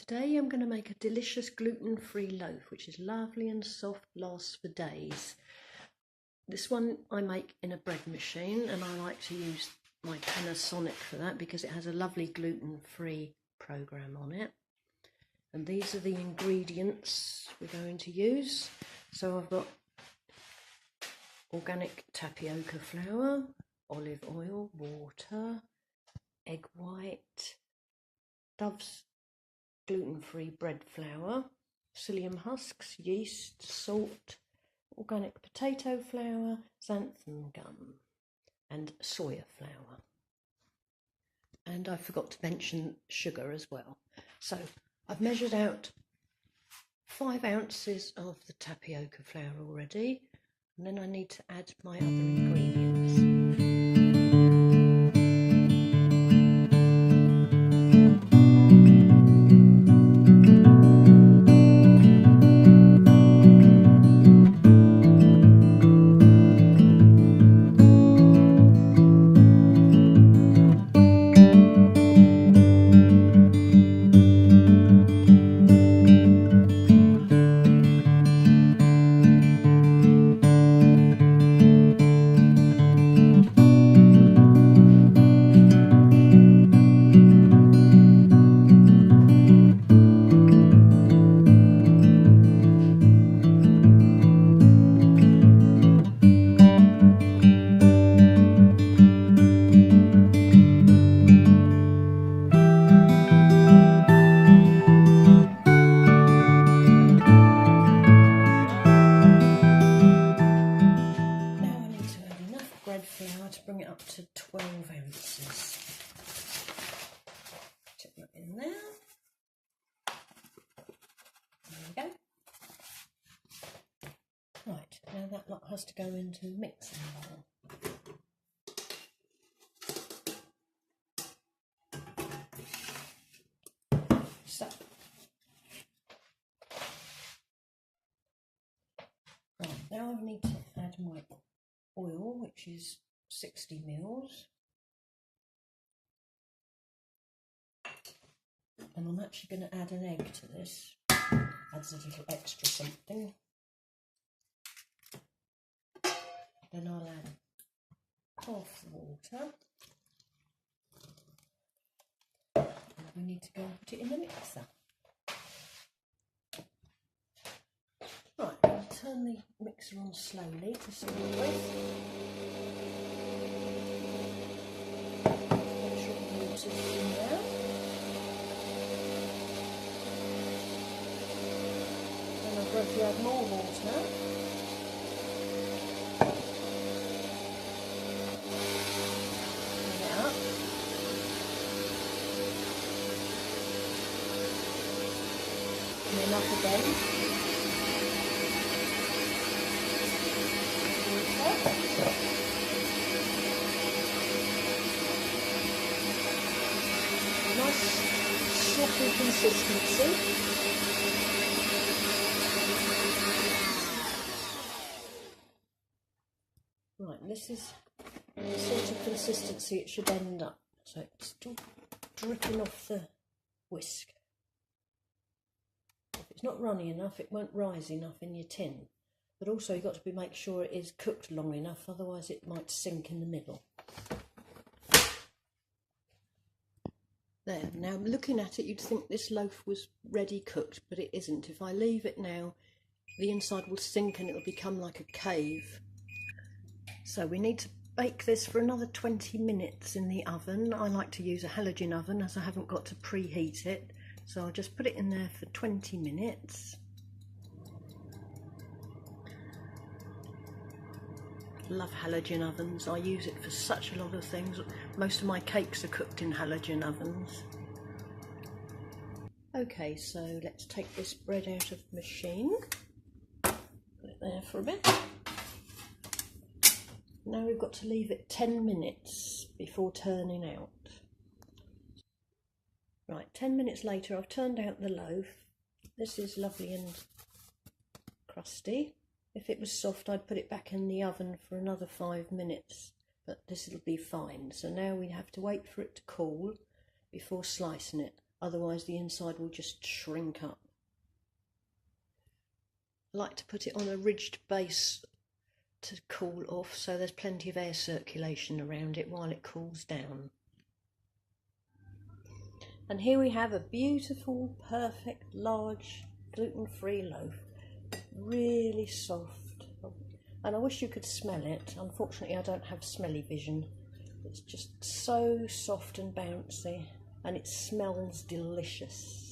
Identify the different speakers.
Speaker 1: Today I'm going to make a delicious gluten-free loaf, which is lovely and soft, lasts for days. This one I make in a bread machine, and I like to use my Panasonic for that because it has a lovely gluten-free program on it. And these are the ingredients we're going to use. So I've got organic tapioca flour, olive oil, water, egg white, Dove's gluten-free bread flour, psyllium husks, yeast, salt, organic potato flour, xanthan gum, and soya flour. And I forgot to mention sugar as well. So I've measured out 5 ounces of the tapioca flour already, and then I need to add my other ingredients. Flour to bring it up to 12 ounces. Check that in there. There we go. Right, now that lot has to go into the mixing bowl. So, right, now I need to add my oil, which is 60 mils, and I'm actually going to add an egg to this. Adds a little extra something. Then I'll add half the water, and we need to go and put it in the mixer. Right, I'll turn the mixer on slowly to start with. Make sure the water's in there. Then I've got to add more water. Turn it up. And then up again. Nice sloppy consistency. Right, this is the sort of consistency it should end up. So it's still dripping off the whisk. If it's not runny enough, it won't rise enough in your tin. But also you've got to make sure it is cooked long enough, otherwise it might sink in the middle. There, now looking at it you'd think this loaf was ready cooked, but it isn't. If I leave it now, the inside will sink and it'll become like a cave. So we need to bake this for another 20 minutes in the oven. I like to use a halogen oven as I haven't got to preheat it. So I'll just put it in there for 20 minutes. Love halogen ovens. I use it for such a lot of things. Most of my cakes are cooked in halogen ovens. Okay, so let's take this bread out of the machine. Put it there for a bit. Now we've got to leave it 10 minutes before turning out. Right, 10 minutes later I've turned out the loaf. This is lovely and crusty. If it was soft, I'd put it back in the oven for another 5 minutes, but this will be fine. So now we have to wait for it to cool before slicing it. otherwise the inside will just shrink up. I like to put it on a ridged base to cool off, so there's plenty of air circulation around it while it cools down. And here we have a beautiful, perfect, large, gluten-free loaf. Really soft. And I wish you could smell it. Unfortunately, I don't have smelly vision. It's just so soft and bouncy, and it smells delicious.